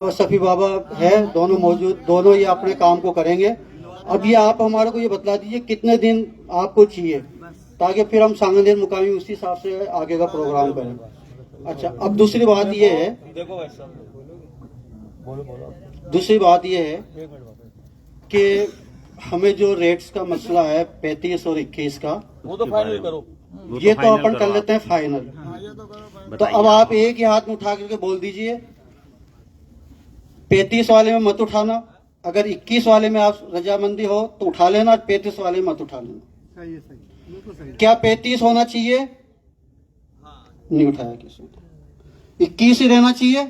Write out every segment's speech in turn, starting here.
और सफी बाबा है, दोनों मौजूद, दोनों ये अपने काम को करेंगे। अब ये आप हमारे को ये बतला दीजिए कितने दिन आपको चाहिए, ताकि फिर हम सांगनेर मुकामी उसी हिसाब से आगे का प्रोग्राम करें। अच्छा, अब दूसरी बात ये है, दूसरी बात ये है कि हमें जो रेट्स का मसला है 35 और 21 का, वो तो फाइनल करो। ये तो अपन कर लेते हैं फाइनल। तो अब आप एक ही हाथ में उठा करके बोल दीजिए 35 वाले में मत उठाना, अगर 21 वाले में आप रजामंदी हो तो उठा लेना, 35 वाले में मत उठा लेना। सही है, सही। क्या 35 होना चाहिए? नहीं उठाया किसी ने। 21 ही रहना चाहिए।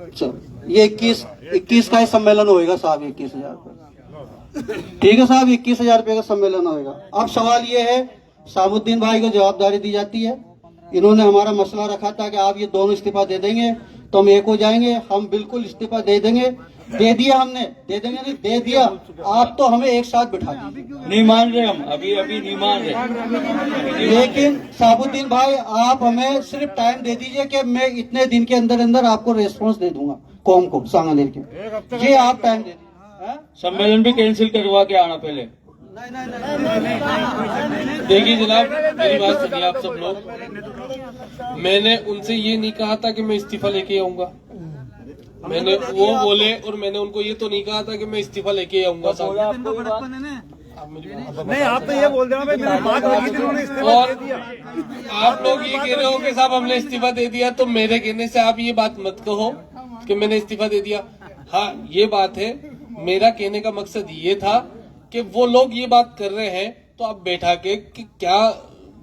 चलो, ये 21 का ही सम्मेलन होएगा साहब, 21,000 रुपये। ठीक है साहब, 21,000 रुपये का सम्मेलन होएगा। अब सवाल ये है, साबुद्दीन भाई को जवाबदारी दी जाती है। इन्होंने हमारा मसला रखा था कि आप ये दोनों इस्तीफा दे देंगे तो हम एक हो जाएंगे। हम बिल्कुल इस्तीफा दे देंगे, दे दिया हमने, दे देंगे नहीं, दे दिया। आप तो हमें एक साथ बिठा दीजिए। नहीं मान रहे हम, अभी नहीं मान रहे। लेकिन साबुद्दीन भाई, आप हमें सिर्फ टाइम दे दीजिए कि मैं इतने दिन के अंदर अंदर आपको रेस्पॉन्स दे दूंगा कौम को, सांगनेर के। ये आप टाइम दे दीजिए। सम्मेलन भी कैंसिल करवा के आना पहले। देखिए जनाब, मेरी बात सुनिए आप सब लोग। मैंने उनसे ये नहीं कहा था कि मैं इस्तीफा लेके आऊंगा। मैंने वो बोले, और मैंने उनको ये तो नहीं कहा था कि मैं इस्तीफा लेके आऊंगा। नहीं, आप तो ये बोल देना भाई, मेरी बात होगी थी, उन्होंने इस्तीफा और दे दिया। आप लोग ये कह रहे हो कि साहब हमने इस्तीफा दे दिया, तो मेरे कहने से आप ये बात मत कहो कि मैंने इस्तीफा दे दिया। हाँ, ये बात है, मेरा कहने का मकसद ये था कि वो लोग ये बात कर रहे हैं तो आप बैठा के कि क्या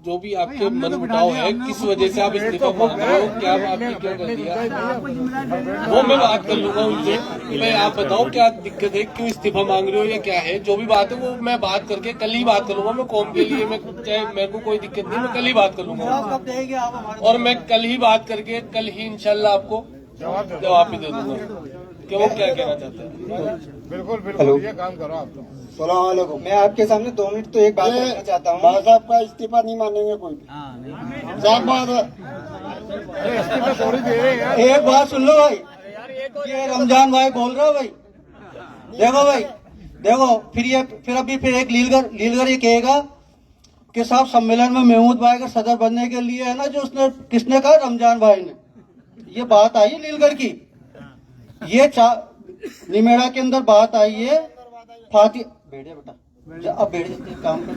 जो भी आपके मन मुटाव है, किस वजह से आप इस्तीफा मांग रहे हो, क्या आपने क्या कर दिया, वो मैं बात कर लूंगा उनसे। भाई आप बताओ क्या दिक्कत है, क्यों इस्तीफा मांग रहे हो या क्या है। जो भी बात है वो मैं बात करके कल ही बात कर लूंगा। मैं कौम के लिए, मैं चाहे मेरे को कोई दिक्कत नहीं, मैं कल ही बात कर लूंगा। और मैं कल ही बात करके कल ही इंशाल्लाह आपको जवाब भी दे दूंगा कि वो क्या कहना चाहते हैं। बिल्कुल बिल्कुल, ये काम करो आप तो। सलाम वालेकुम। मैं आपके सामने 2 मिनट तो एक बात करना चाहता हूँ। बात साहब का इस्तीफा नहीं मानेंगे कोई भी। साहब बात अरे इस्तीफा थोड़ी दे रहे हैं। एक बात सुन लो भाई, ये रमजान भाई बोल रहे हो भाई। देखो भाई, देखो फिर एक लीलगर ये कहेगा कि साहब सम्मेलन में महमूद भाई का सदर बनने के लिए है ना, जो उसने किसने कहा, रमजान भाई ने। ये बात आई लीलगर की, ये निमेड़ा के अंदर बात आई है। फाती बैठे बेटा, अब बैठ जाते काम कर,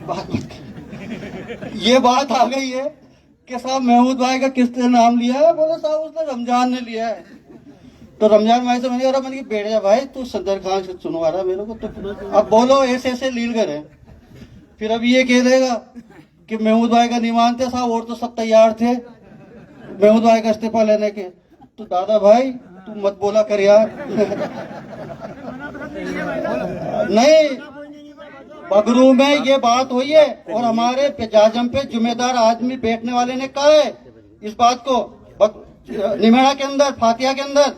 बात मत कर। ये बात आ गई है कि साहब महमूद भाई का किसने नाम लिया है। बोले साहब उसने रमजान ने लिया है। तो रमजान भाई से मैंने बैठ जा भाई, तू सदर खान से सुनवा रहा मेरे को, तो अब बोलो ऐसे ऐसे लीलगर है। फिर अब ये कह देगा कि महमूद भाई का नहीं मानते साहब, और तो सब तैयार थे महमूद भाई का इस्तीफा लेने के। तो दादा भाई तू मत बोला कर यार। नहीं, बगरू में ये बात हुई है और हमारे जाजम पे जिम्मेदार आदमी बैठने वाले ने कहा है इस बात को निमेड़ा के अंदर, फातिया के अंदर,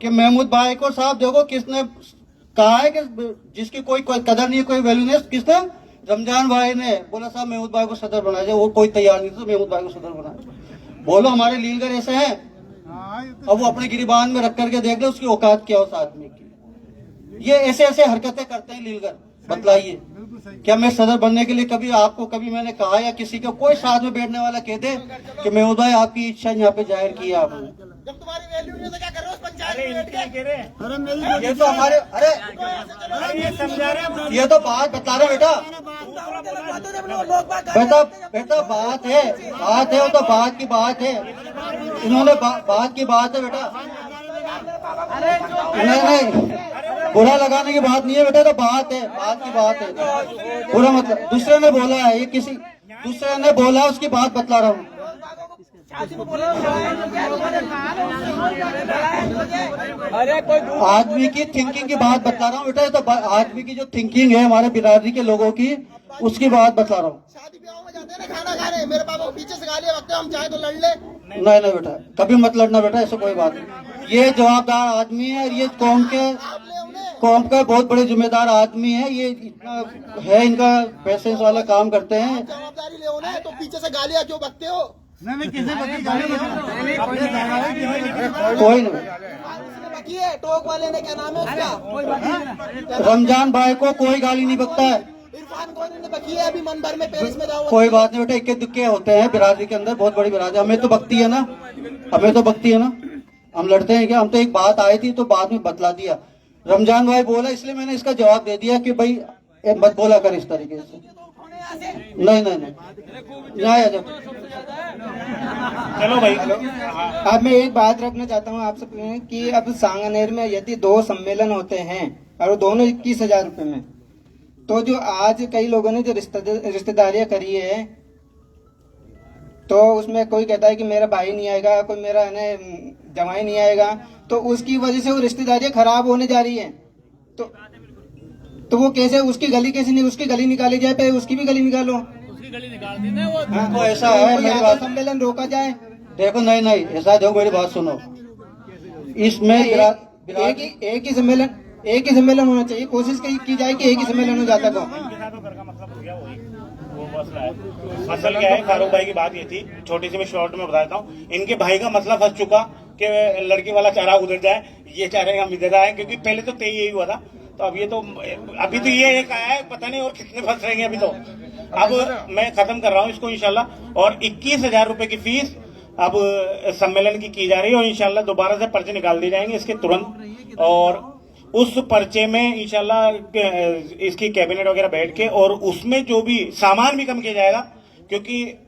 कि महमूद भाई को साहब देखो किसने कहा है कि जिसकी कोई कदर नहीं, कोई वैल्यू नहीं, किसने, रमजान भाई ने। बोला साहब महमूद भाई को सदर बनाया जाए, वो कोई तैयार नहीं था, महमूद भाई को सदर बनाया। बोलो हमारे लीलगर ऐसे हैं। अब वो अपने गिरिबान में रख करके देख ले उसकी औकात क्या उस आदमी की। ये ऐसे ऐसे हरकतें करते हैं लीलगर। बतलाइए, क्या मैं सदर बनने के लिए कभी आपको कभी मैंने कहा, या किसी को कोई साथ में बैठने वाला कह दे कि महमूद भाई आपकी इच्छा यहाँ पे जाहिर की है आपने। जब तुम्हारी वैल्यू नहीं है तो क्या कर रहे हो उस पंचायत में? ये तो हमारे, अरे ये समझा रहे, ये तो बात बता रहे बेटा, बेटा बात है, वो तो बात की बात है। इन्होंने बात की बात है बेटा, नहीं बुरा लगाने की बात नहीं है बेटा, तो बात है, बात की बात है। बुरा मतलब दूसरे ने बोला है, ये किसी दूसरे ने बोला है, उसकी बात बतला रहा हूँ। आदमी की थिंकिंग की बात बता रहा हूँ बेटा, तो आदमी की जो थिंकिंग है हमारे बिरादरी के लोगों की, उसकी बात बता रहा हूँ। शादी ब्याह में जाते हैं ना खाना खाने, मेरे पापा को पीछे से गालियां बकते हैं, हम चाहे तो लड़ ले। नहीं बेटा, कभी मत लड़ना बेटा, ऐसा कोई बात नहीं। ये जवाबदार आदमी है, ये कौम का बहुत बड़े जिम्मेदार आदमी है। ये इतना है, इनका पैसेंस वाला काम करते हैं। जवाबदारी ले ना, तो पीछे से गालियां क्यों बकते हो? कोई नहीं, बकी है टोक वाले ने, क्या नाम है उसका, रमजान भाई को कोई गाली नहीं बकता है। इरफान कोहली ने बकी है अभी मन भर में पेरिस में जाओ। कोई बात नहीं बेटा, इक्के दुक्के होते हैं बिरादरी के अंदर, बहुत बड़ी बिरादरी। हमें तो बकती है ना, हमें तो बकती है ना, हम लड़ते हैं क्या? हम तो एक बात आई थी तो बाद में बतला दिया। रमजान भाई बोला इसलिए मैंने इसका जवाब दे दिया कि भाई मत बोला कर इस तरीके से। नहीं नहीं नहीं, यहाँ आ जाओ। चलो भाई। अब मैं एक बात रखना चाहता हूँ आप सब कि अब सांगनेर में यदि 2 सम्मेलन होते हैं और वो दोनों 21,000 रुपए में, तो जो आज कई लोगों ने जो रिश्तेदारियां करी है, तो उसमें कोई कहता है कि मेरा भाई नहीं आएगा, कोई मेरा है जवाई नहीं आएगा, तो उसकी वजह से वो रिश्तेदारियां खराब होने जा रही है। तो वो कैसे, उसकी गली कैसे नहीं, उसकी गली निकाली जाए, पहले उसकी भी गली निकालो। उसकी गली निकाल दी ना वो। तो ऐसा है, मेरी बात सम्मेलन रोका जाए। देखो, नहीं नहीं, ऐसा देखो मेरी बात सुनो, इसमें एक ही सम्मेलन होना चाहिए। कोशिश की जाए कि एक ही सम्मेलन हो जाता को। मसल क्या है, फारूक भाई की बात ये थी, छोटी सी मैं शॉर्ट में बता देता हूँ। इनके भाई का मसला फंस चुका कि लड़की वाला चारा उधर जाए, ये चाह रहे हैं हम इधर आए, क्योंकि पहले तो यही हुआ था। तो अब ये तो अभी तो ये एक आया है, पता नहीं और कितने फंस रहेंगे अभी तो। अब मैं खत्म कर रहा हूँ इसको इंशाल्लाह। और 21,000 रुपए की फीस अब सम्मेलन की जा रही है, और इंशाल्लाह दोबारा से पर्चे निकाल दिए जाएंगे इसके तुरंत। और उस पर्चे में इंशाल्लाह इसकी कैबिनेट वगैरह बैठ के, और उसमें जो भी सामान भी कम किया जाएगा, क्योंकि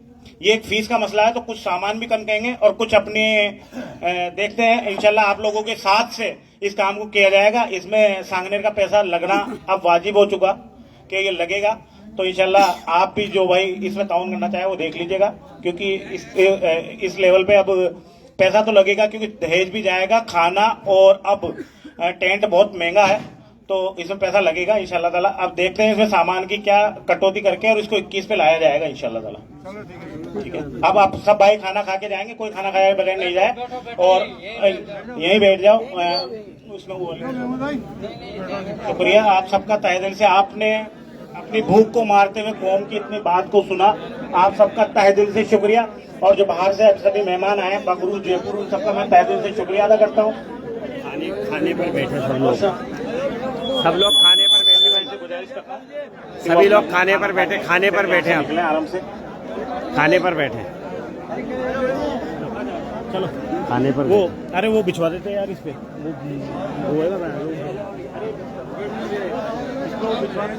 ये एक फीस का मसला है, तो कुछ सामान भी कम कहेंगे और कुछ अपने देखते हैं। इंशाल्लाह आप लोगों के साथ से इस काम को किया जाएगा। इसमें सांगनेर का पैसा लगना अब वाजिब हो चुका कि ये लगेगा। तो इंशाल्लाह आप भी जो भाई इसमें ताउन करना चाहे वो देख लीजिएगा, क्योंकि इस लेवल पे अब पैसा तो लगेगा, क्योंकि दहेज भी जाएगा, खाना, और अब टेंट बहुत महंगा है, तो इसमें पैसा लगेगा इंशाल्लाह ताला। अब देखते हैं इसमें सामान की क्या कटौती करके और इसको 21 पे लाया जाएगा इंशाल्लाह ताला। ठीक है, अब आप सब भाई खाना खा के जाएंगे, कोई खाना खाए बगैर नहीं जाए, और यहीं बैठ जाओ उसमें वो। शुक्रिया आप सबका तहे दिल से, आपने अपनी भूख को मारते हुए कौम की इतनी बात को सुना, आप सबका तहे दिल से शुक्रिया। और जो बाहर से सभी मेहमान आए, बगरू, जयपुर, उन सबका मैं तहे दिल से शुक्रिया अदा करता हूँ। खाने पर बैठे सब लोग खाने पर बैठे, गुजारिश करता हूँ सभी लोग खाने पर बैठे आप आराम से खाने पर बैठे। चलो खाने पर वो, अरे वो बिछवा देते यार इस पे, वो है ना, इसको बिछवाने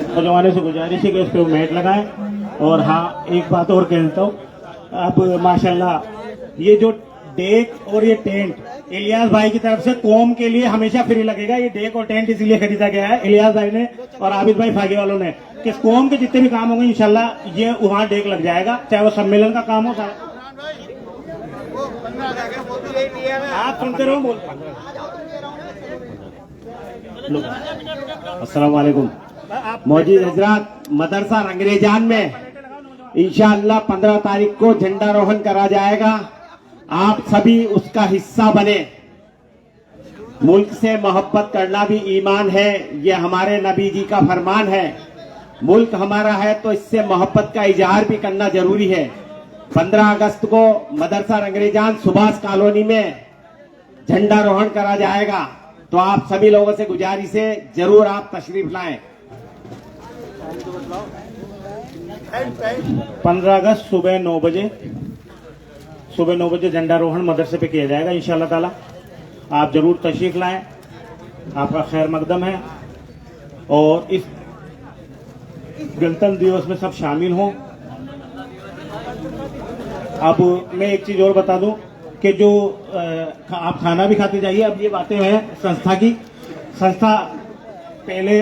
तो जमाने से गुजारिश है कि उस पे मैट लगाएं। और हाँ, एक बात और कह देता हूँ, अब माशाल्लाह ये जो डेक और ये टेंट इलियास भाई की तरफ से कौम के लिए हमेशा फ्री लगेगा। ये डेक और टेंट इसलिए खरीदा गया है इलियास भाई ने और आबिद भाई फागे वालों ने, कि कौम के जितने भी काम होंगे इंशाल्लाह ये वहाँ डेक लग जाएगा, चाहे वो सम्मेलन का काम हो। आप सुनते रहो, बोल। अस्सलाम वालेकुम। मौजूद हजरात, मदरसा रंगरेजान में इंशाअल्लाह 15 तारीख को झंडारोहण करा जाएगा। आप सभी उसका हिस्सा बने। मुल्क से मोहब्बत करना भी ईमान है, ये हमारे नबी जी का फरमान है। मुल्क हमारा है तो इससे मोहब्बत का इजहार भी करना जरूरी है। 15 अगस्त को मदरसा रंगरेजान सुभाष कॉलोनी में झंडारोहण करा जाएगा, तो आप सभी लोगों से गुजारिश है जरूर आप तशरीफ लाएं। 15 अगस्त सुबह 9 बजे झंडारोहण मदरसे पे किया जाएगा इंशाअल्लाह ताला। आप जरूर तशरीफ लाएं, आपका खैर मकदम है। और इस गणतंत्र दिवस में सब शामिल हों। अब मैं एक चीज और बता दूं कि जो आप खाना भी खाते जाइए। अब ये बातें हैं संस्था पहले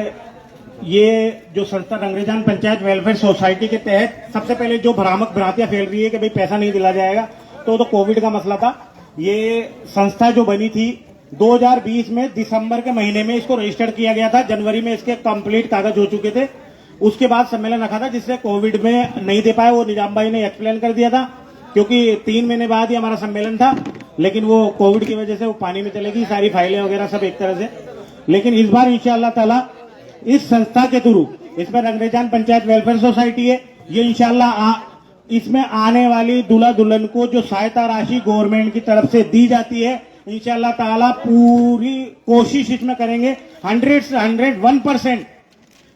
ये जो संस्था रंगरेजान पंचायत वेलफेयर सोसाइटी के तहत सबसे पहले जो भ्रांतियां फैल रही है कि भाई पैसा नहीं दिला जाएगा, तो कोविड का मसला था। ये संस्था जो बनी थी 2020 में दिसंबर के महीने में इसको रजिस्टर्ड किया गया था। जनवरी में इसके कंप्लीट कागज हो चुके थे। उसके बाद सम्मेलन रखा था जिससे कोविड में नहीं दे पाए, वो निजाम भाई ने एक्सप्लेन कर दिया था, क्योंकि 3 महीने बाद ही हमारा सम्मेलन था, लेकिन वो कोविड की वजह से वो पानी में चलेगी सारी फाइलें वगैरह सब एक तरह से। लेकिन इस बार इंशाअल्लाह ताला इस संस्था के थ्रू इसमें रंगरेजान पंचायत वेलफेयर सोसाइटी है। ये इंशाल्लाह इसमें आने वाली दूल्हा दुल्हन को जो सहायता राशि गवर्नमेंट की तरफ से दी जाती है, इंशाल्लाह ताला पूरी कोशिश इसमें करेंगे। 101%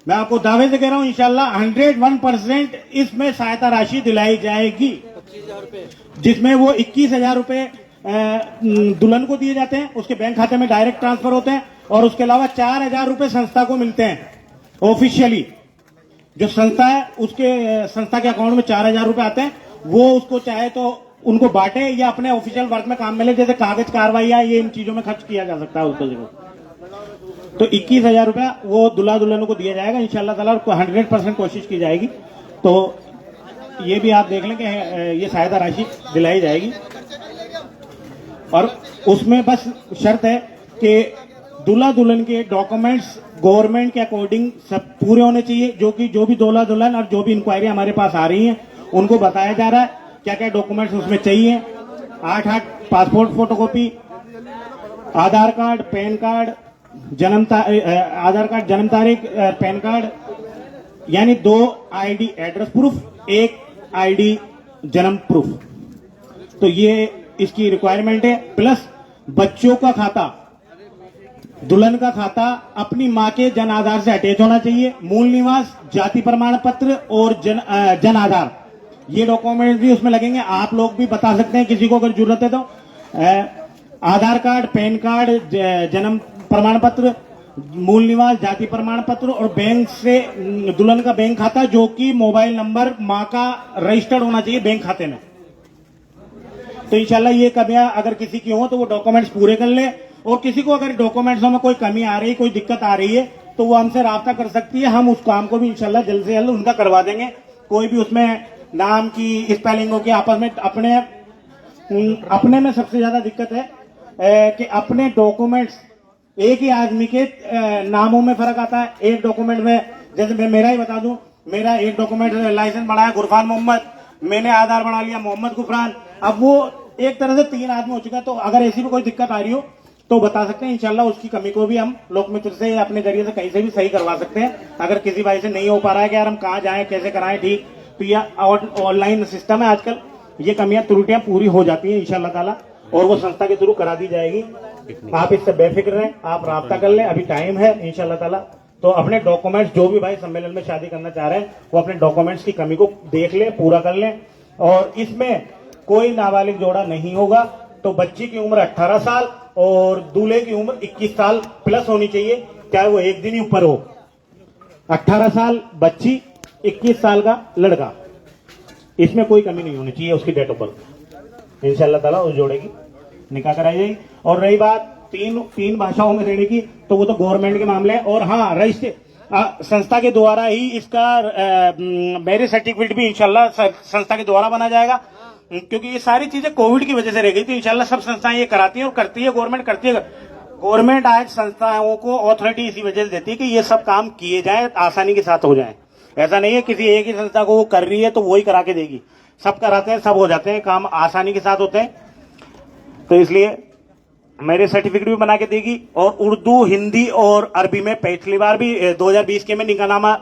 मैं आपको दावे से कह रहा हूं, इंशाल्लाह 101% इसमें सहायता राशि दिलाई जाएगी, जिसमें वो 21,000 रुपए दुल्हन को दिए जाते हैं, उसके बैंक खाते में डायरेक्ट ट्रांसफर होते हैं, और उसके अलावा 4,000 रुपए संस्था को मिलते हैं ऑफिशियली। जो संस्था है उसके संस्था के अकाउंट में 4,000 रुपए आते हैं, वो उसको चाहे तो उनको बांटे या अपने ऑफिशियल वर्क में काम मिले, जैसे कागज कार्रवाई ये इन चीजों में खर्च किया जा सकता है उसको। तो 21,000 रुपया वो दुल्हा दुल्हनों को दिया जाएगा इंशाल्लाह ताला, 100% कोशिश की जाएगी। तो ये भी आप देख लें कि ये सहायता राशि दिलाई जाएगी, और उसमें बस शर्त है कि दूल्हा दुल्हन के डॉक्यूमेंट्स गवर्नमेंट के अकॉर्डिंग सब पूरे होने चाहिए। जो भी दूल्हा दुल्हन और जो भी इंक्वायरी हमारे पास आ रही है उनको बताया जा रहा है क्या क्या डॉक्यूमेंट्स उसमें चाहिए। 8 पासपोर्ट फोटोकॉपी, आधार कार्ड, पैन कार्ड, आधार कार्ड, जन्म तारीख, पैन कार्ड, यानी 2 आईडी एड्रेस प्रूफ, 1 आईडी जन्म प्रूफ। तो ये इसकी रिक्वायरमेंट है। प्लस बच्चों का खाता, दुल्हन का खाता अपनी मां के जन आधार से अटैच होना चाहिए। मूल निवास, जाति प्रमाण पत्र और जन आधार, ये डॉक्यूमेंट भी उसमें लगेंगे। आप लोग भी बता सकते हैं किसी को अगर जरूरत है तो। आधार कार्ड, पैन कार्ड, जन्म प्रमाण पत्र, मूल निवास, जाति प्रमाण पत्र, और बैंक से दुल्हन का बैंक खाता, जो कि मोबाइल नंबर मां का रजिस्टर्ड होना चाहिए बैंक खाते में। तो इंशाल्लाह ये कमियां अगर किसी की हो तो वो डॉक्यूमेंट्स पूरे कर ले, और किसी को अगर डॉक्यूमेंट्सों में कोई कमी आ रही है, कोई दिक्कत आ रही है, तो वो हमसे राब्ता कर सकती है। हम उस काम को भी इंशाल्लाह जल्द से जल्द उनका करवा देंगे। कोई भी उसमें नाम की स्पेलिंगों की आपस में अपने में सबसे ज्यादा दिक्कत है कि अपने डॉक्यूमेंट्स, एक ही आदमी के नामों में फर्क आता है। एक डॉक्यूमेंट में, जैसे मैं मेरा ही बता दूं, मेरा एक डॉक्यूमेंट लाइसेंस बनाया गुरफान मोहम्मद, मैंने आधार बना लिया मोहम्मद गुफरान। अब वो एक तरह से 3 आदमी हो चुका है। तो अगर ऐसी भी कोई दिक्कत आ रही हो तो बता सकते हैं, इंशाल्लाह उसकी कमी को भी हम लोकमित्र से अपने जरिए से कहीं से भी सही करवा सकते हैं। अगर किसी भाई से नहीं हो पा रहा है कि यार हम कहाँ जाएं, कैसे कराएं, ठीक, तो यह ऑनलाइन सिस्टम है आजकल, ये कमियां त्रुटियां पूरी हो जाती है इंशाल्लाह ताला, और वो संस्था के थ्रू करा दी जाएगी। आप इससे बेफिक्र रहें, आप राब्ता कर लें, अभी टाइम है इंशाल्लाह ताला। तो अपने डॉक्यूमेंट्स, जो भी भाई सम्मेलन में शादी करना चाह रहे हैं, वो अपने डॉक्यूमेंट्स की कमी को देख लें, पूरा कर लें। और इसमें कोई नाबालिग जोड़ा नहीं होगा। तो बच्ची की उम्र 18 साल और दूल्हे की उम्र 21 साल प्लस होनी चाहिए, चाहे वो एक दिन ही ऊपर हो। 18 साल बच्ची, 21 साल का लड़का, इसमें कोई कमी नहीं होनी चाहिए उसकी डेट ऑफ बर्थ। इंशाल्लाह ताला उस जोड़े की निकाह कराई जाएगी। और रही बात तीन भाषाओं में देने की, तो वो तो गवर्नमेंट के मामले है। और हाँ, रजिस्टर संस्था के द्वारा ही इसका मैरिज सर्टिफिकेट भी इंशाल्लाह संस्था के द्वारा बना जाएगा, क्योंकि ये सारी चीजें कोविड की वजह से रह गई थी। इंशाल्लाह सब संस्थाएं ये कराती है और करती है, गवर्नमेंट करती है। गवर्नमेंट आज संस्थाओं को अथॉरिटी इसी वजह से देती है कि ये सब काम किए जाए, आसानी के साथ हो जाए। ऐसा नहीं है किसी एक ही संस्था को वो कर रही है तो वही करा के देगी, सब कराते हैं, सब हो जाते हैं, काम आसानी के साथ होते हैं। तो इसलिए मेरे सर्टिफिकेट भी बना के देगी। और उर्दू, हिंदी और अरबी में पिछली बार भी 2020 के में निकाहनामा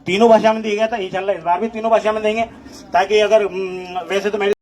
तीनों भाषा में दिया गया था, इंशाल्लाह इस बार भी तीनों भाषा में देंगे, ताकि अगर वैसे तो मेरे